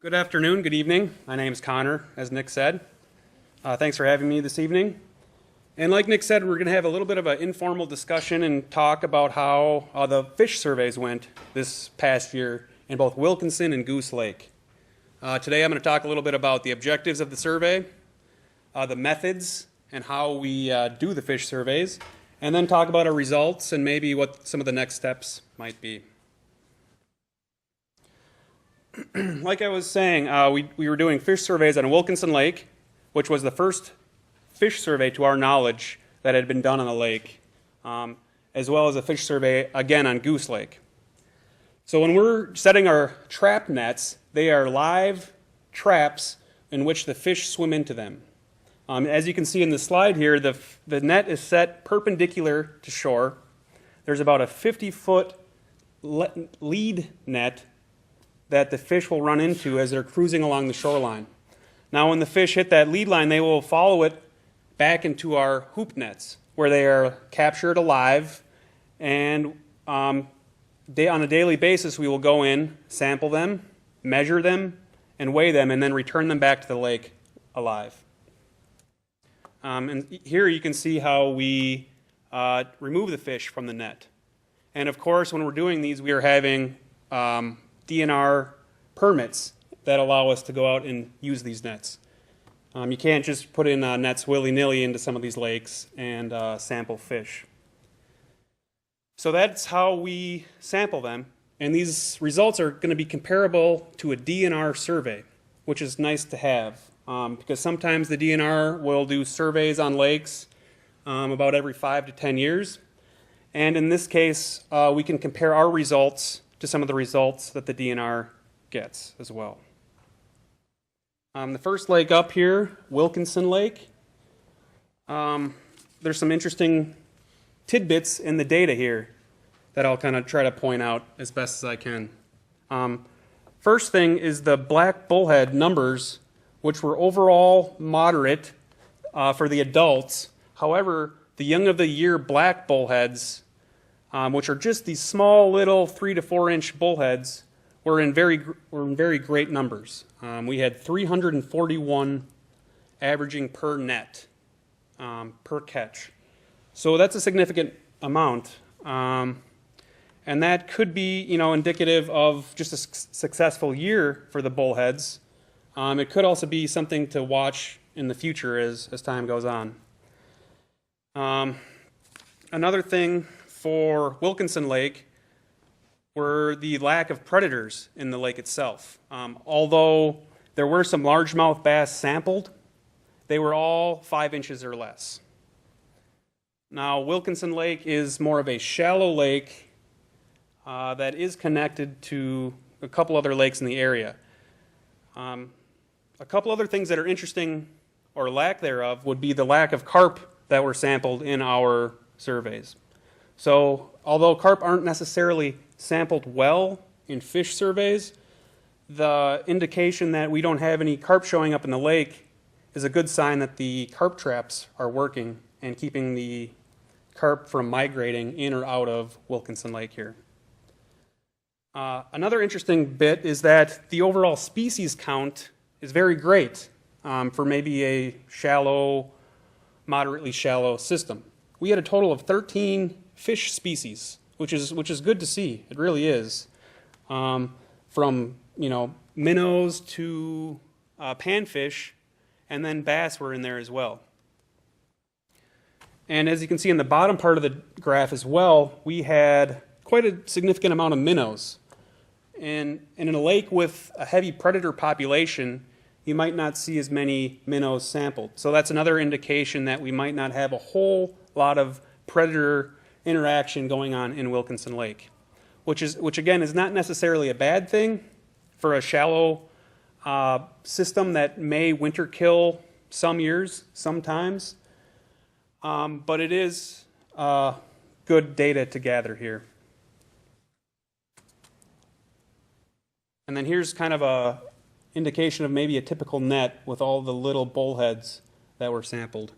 Good afternoon, good evening. My name is Connor, as Nick said. Thanks for having me this evening. And like Nick said, we're going to have a little bit of an informal discussion and talk about how the fish surveys went this past year in both Wilkinson and Goose Lake. Today I'm going to talk a little bit about the objectives of the survey, the methods and how we do the fish surveys, and then talk about our results and maybe what some of the next steps might be. Like I was saying, we were doing fish surveys on Wilkinson Lake, which was the first fish survey to our knowledge that had been done on the lake, as well as a fish survey again on Goose Lake. So when we're setting our trap nets, they are live traps in which the fish swim into them. As you can see in the slide here, the net is set perpendicular to shore. There's about a 50-foot lead net that the fish will run into as they're cruising along the shoreline. Now when the fish hit that lead line, they will follow it back into our hoop nets where they are captured alive, and on a daily basis we will go in, sample them, measure them, and weigh them, and then return them back to the lake alive. And here you can see how we remove the fish from the net. And of course when we're doing these, we are having DNR permits that allow us to go out and use these nets. You can't just put in nets willy-nilly into some of these lakes and sample fish. So that's how we sample them, and these results are going to be comparable to a DNR survey, which is nice to have, because sometimes the DNR will do surveys on lakes about every 5 to 10 years, and in this case we can compare our results to some of the results that the DNR gets as well. The first lake up here, Wilkinson Lake, there's some interesting tidbits in the data here that I'll kind of try to point out as best as I can. First thing is the black bullhead numbers, which were overall moderate for the adults. However, the young of the year black bullheads, which are just these small little 3 to 4 inch bullheads, were in very great numbers. We had 341 averaging per net, per catch. So that's a significant amount, and that could be, indicative of just a successful year for the bullheads. It could also be something to watch in the future as time goes on. Another thing for Wilkinson Lake were the lack of predators in the lake itself. Although there were some largemouth bass sampled, they were all 5 inches or less. Now Wilkinson Lake is more of a shallow lake that is connected to a couple other lakes in the area. A couple other things that are interesting, or lack thereof, would be the lack of carp that were sampled in our surveys. So although carp aren't necessarily sampled well in fish surveys, the indication that we don't have any carp showing up in the lake is a good sign that the carp traps are working and keeping the carp from migrating in or out of Wilkinson Lake here. Another interesting bit is that the overall species count is very great for maybe a shallow, moderately shallow system. We had a total of 13 fish species, which is good to see. It really is. From minnows to panfish, and then bass were in there as well. And as you can see in the bottom part of the graph as well, we had quite a significant amount of minnows. And in a lake with a heavy predator population, you might not see as many minnows sampled. So that's another indication that we might not have a whole lot of predator interaction going on in Wilkinson Lake, which again is not necessarily a bad thing for a shallow system that may winter kill some years, sometimes, but it is good data to gather here. And then here's kind of a indication of maybe a typical net with all the little bullheads that were sampled.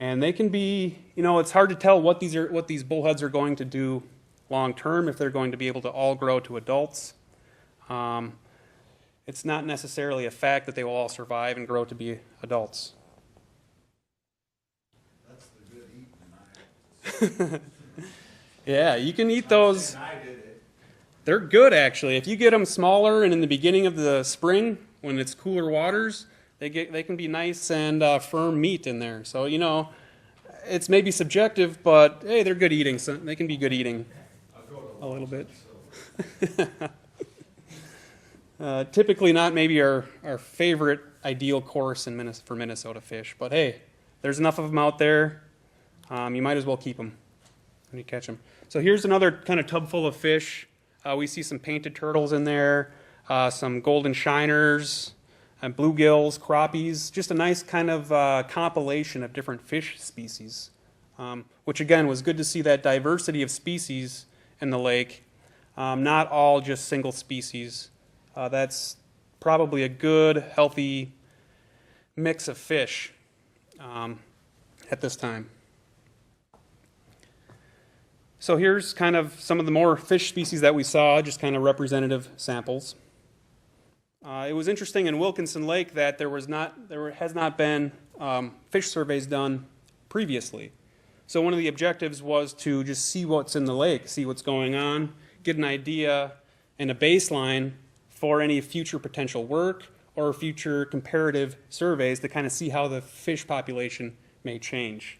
And they can be, it's hard to tell what these bullheads are going to do long term, if they're going to be able to all grow to adults. it's not necessarily a fact that they will all survive and grow to be adults. That's the good eating. Yeah, you can eat those. I did it. They're good, actually. If you get them smaller and in the beginning of the spring, when it's cooler waters, they can be nice and firm meat in there. So, you know, it's maybe subjective, but hey, they're good eating. So they can be good eating a little bit. Typically not maybe our favorite ideal course for Minnesota fish, but hey, there's enough of them out there. You might as well keep them when you catch them. So here's another kind of tub full of fish. We see some painted turtles in there, some golden shiners, and bluegills, crappies, just a nice kind of compilation of different fish species, which again was good to see that diversity of species in the lake, not all just single species. That's probably a good, healthy mix of fish at this time. So here's kind of some of the more fish species that we saw, just kind of representative samples. It was interesting in Wilkinson Lake that there has not been fish surveys done previously. So one of the objectives was to just see what's in the lake, see what's going on, get an idea and a baseline for any future potential work or future comparative surveys to kind of see how the fish population may change.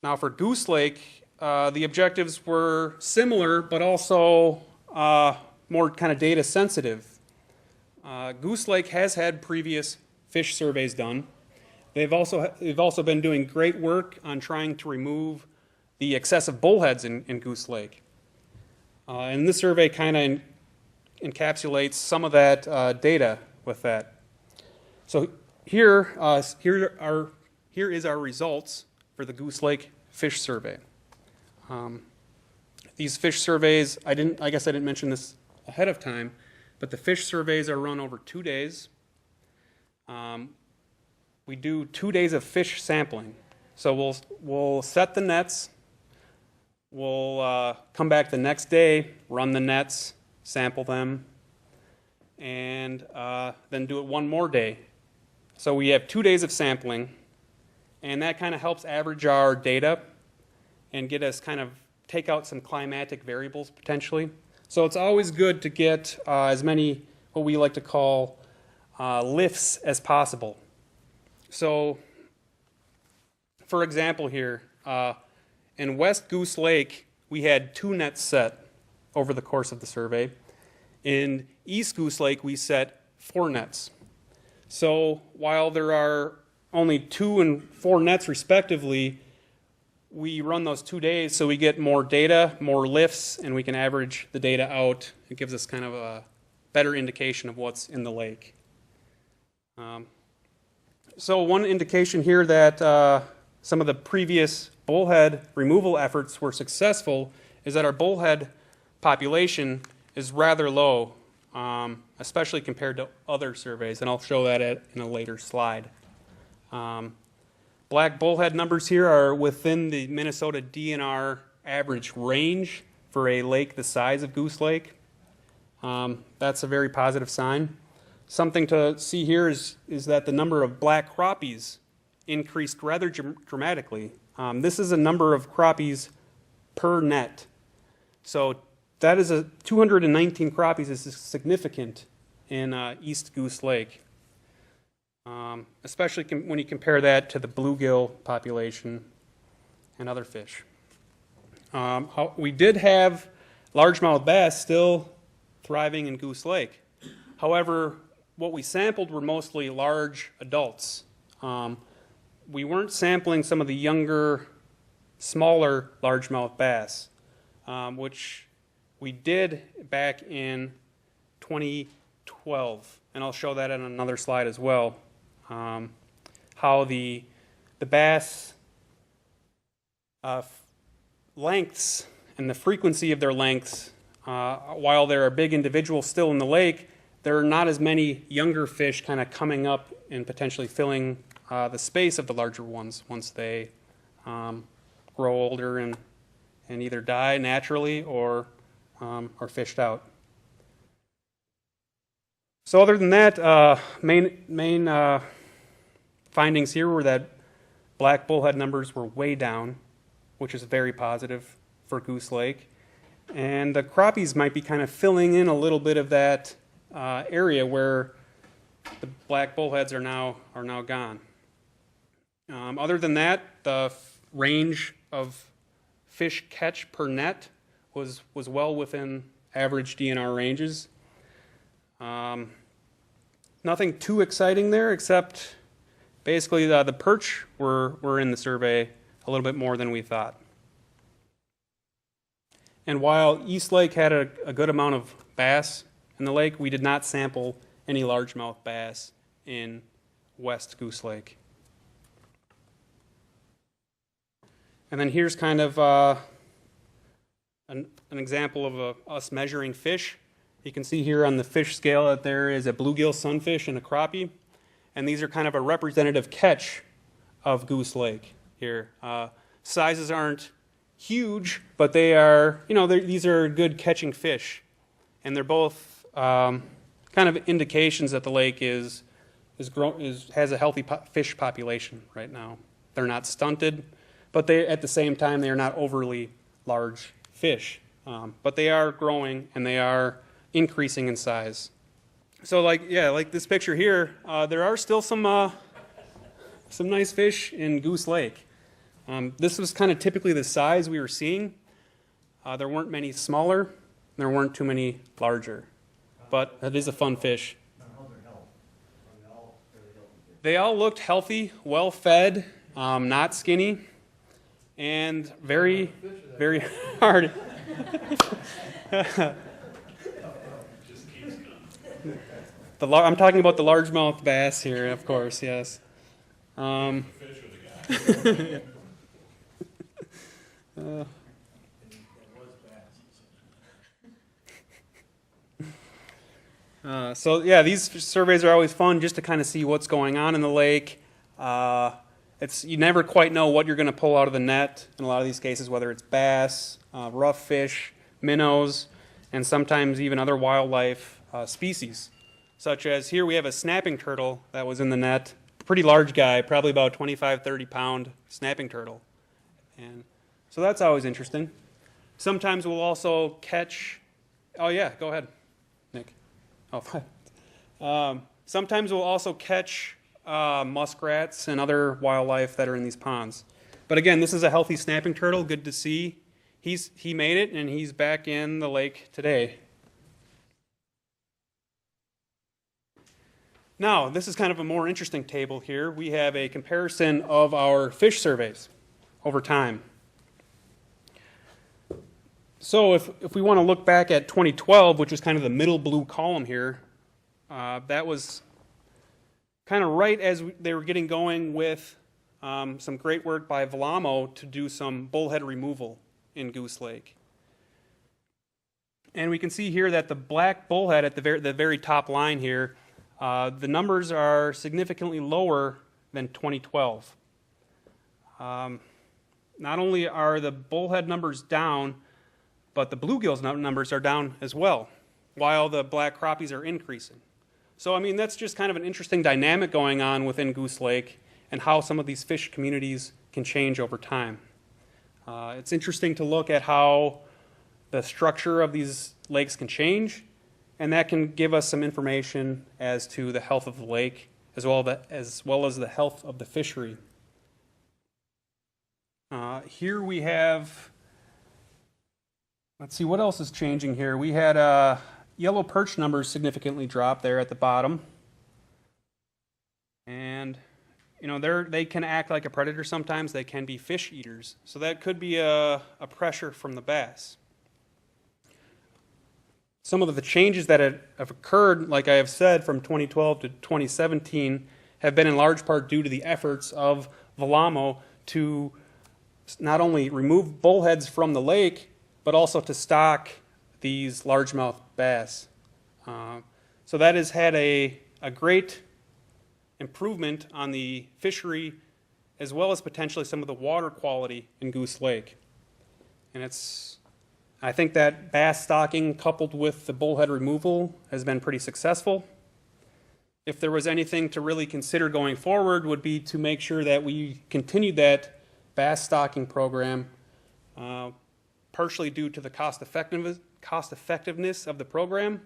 Now for Goose Lake, the objectives were similar, but also more kind of data sensitive. Goose Lake has had previous fish surveys done. They've also been doing great work on trying to remove the excessive bullheads in Goose Lake. And this survey kind of encapsulates some of that data with that. So here is our results for the Goose Lake Fish Survey. These fish surveys, I guess I didn't mention this ahead of time, but the fish surveys are run over 2 days. We do 2 days of fish sampling. So we'll set the nets. We'll come back the next day, run the nets, sample them, and then do it one more day. So we have 2 days of sampling, and that kind of helps average our data and get us kind of take out some climatic variables potentially. So it's always good to get as many what we like to call lifts as possible. So for example here, in West Goose Lake, we had 2 nets set over the course of the survey. In East Goose Lake, we set 4 nets. So while there are only 2 and 4 nets respectively, we run those 2 days so we get more data, more lifts, and we can average the data out. It gives us kind of a better indication of what's in the lake. So one indication here that some of the previous bullhead removal efforts were successful is that our bullhead population is rather low, especially compared to other surveys, and I'll show that in a later slide. Black bullhead numbers here are within the Minnesota DNR average range for a lake the size of Goose Lake. That's a very positive sign. Something to see here is that the number of black crappies increased rather dramatically. This is a number of crappies per net. So that is 219 crappies is significant in East Goose Lake, especially when you compare that to the bluegill population and other fish. We did have largemouth bass still thriving in Goose Lake. However, what we sampled were mostly large adults. We weren't sampling some of the younger, smaller largemouth bass, which we did back in 2012, and I'll show that on another slide as well. How the bass lengths and the frequency of their lengths, while there are big individuals still in the lake, there are not as many younger fish kind of coming up and potentially filling the space of the larger ones once they grow older and either die naturally or are fished out. So other than that, main findings here were that black bullhead numbers were way down, which is very positive for Goose Lake. And the crappies might be kind of filling in a little bit of that area where the black bullheads are now gone. Other than that, the range of fish catch per net was well within average DNR ranges. Nothing too exciting there, except basically the perch were in the survey a little bit more than we thought. And while East Lake had a good amount of bass in the lake, we did not sample any largemouth bass in West Goose Lake. And then here's kind of an example of us measuring fish. You can see here on the fish scale that there is a bluegill sunfish and a crappie. And these are kind of a representative catch of Goose Lake here. Sizes aren't huge, but they are, these are good catching fish. And they're both kind of indications that the lake has a healthy fish population right now. They're not stunted, but at the same time, they are not overly large fish. But they are growing and they are increasing in size. So like this picture here, there are still some nice fish in Goose Lake. This was kind of typically the size we were seeing. There weren't many smaller, there weren't too many larger, but it is a fun fish. They all looked healthy, well fed, not skinny, and very, very hard. I'm talking about the largemouth bass here, of course, yes. So yeah, these surveys are always fun just to kind of see what's going on in the lake. You never quite know what you're going to pull out of the net in a lot of these cases, whether it's bass, rough fish, minnows, and sometimes even other wildlife species. Such as here we have a snapping turtle that was in the net. Pretty large guy, probably about 25, 30 pound snapping turtle. And so that's always interesting. Sometimes we'll also catch, oh yeah, go ahead, Nick. Oh, sometimes we'll also catch muskrats and other wildlife that are in these ponds. But again, this is a healthy snapping turtle, good to see. He made it and he's back in the lake today. Now, this is kind of a more interesting table here. We have a comparison of our fish surveys over time. So if we want to look back at 2012, which is kind of the middle blue column here, that was kind of right as they were getting going with some great work by VLAWMO to do some bullhead removal in Goose Lake. And we can see here that the black bullhead at the very top line here, the numbers are significantly lower than 2012. Not only are the bullhead numbers down, but the bluegills numbers are down as well, while the black crappies are increasing. So, I mean, that's just kind of an interesting dynamic going on within Goose Lake and how some of these fish communities can change over time. It's interesting to look at how the structure of these lakes can change, and that can give us some information as to the health of the lake as well as the health of the fishery. Here we have, let's see, what else is changing here? We had yellow perch numbers significantly drop there at the bottom. And, they can act like a predator sometimes. They can be fish eaters. So that could be a pressure from the bass. Some of the changes that have occurred, like I have said, from 2012 to 2017 have been in large part due to the efforts of VLAWMO to not only remove bullheads from the lake, but also to stock these largemouth bass. So that has had a great improvement on the fishery as well as potentially some of the water quality in Goose Lake. And I think that bass stocking coupled with the bullhead removal has been pretty successful. if there was anything to really consider going forward, would be to make sure that we continued that bass stocking program, partially due to the cost effectiveness of the program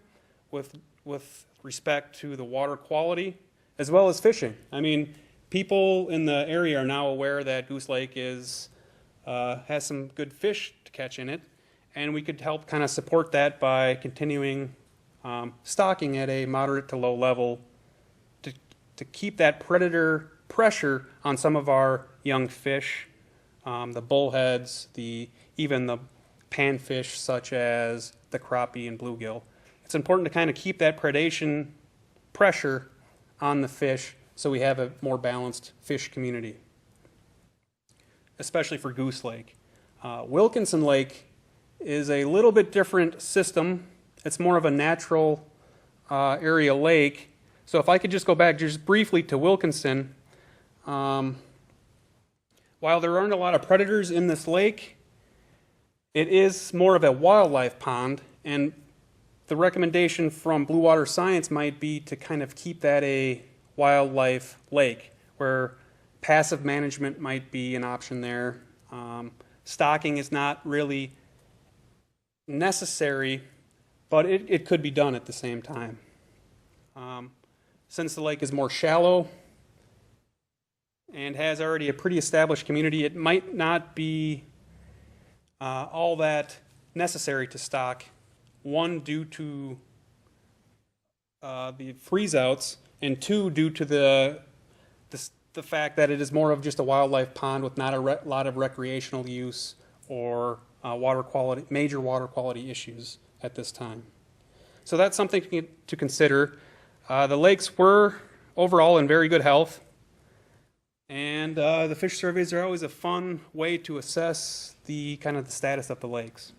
with respect to the water quality as well as fishing. I mean, people in the area are now aware that Goose Lake has some good fish to catch in it, and we could help kind of support that by continuing stocking at a moderate to low level to keep that predator pressure on some of our young fish, the bullheads, even the panfish such as the crappie and bluegill. It's important to kind of keep that predation pressure on the fish so we have a more balanced fish community, especially for Goose Lake. Wilkinson Lake is a little bit different system. It's more of a natural area lake. So if I could just go back just briefly to Wilkinson, while there aren't a lot of predators in this lake, it is more of a wildlife pond, and the recommendation from Blue Water Science might be to kind of keep that a wildlife lake, where passive management might be an option there. Stocking is not really necessary, but it could be done at the same time. Since the lake is more shallow and has already a pretty established community, it might not be all that necessary to stock. One, due to the freeze-outs, and two, due to the fact that it is more of just a wildlife pond with not a lot of recreational use or major water quality issues at this time. So that's something to consider. The lakes were overall in very good health, and the fish surveys are always a fun way to assess the status of the lakes.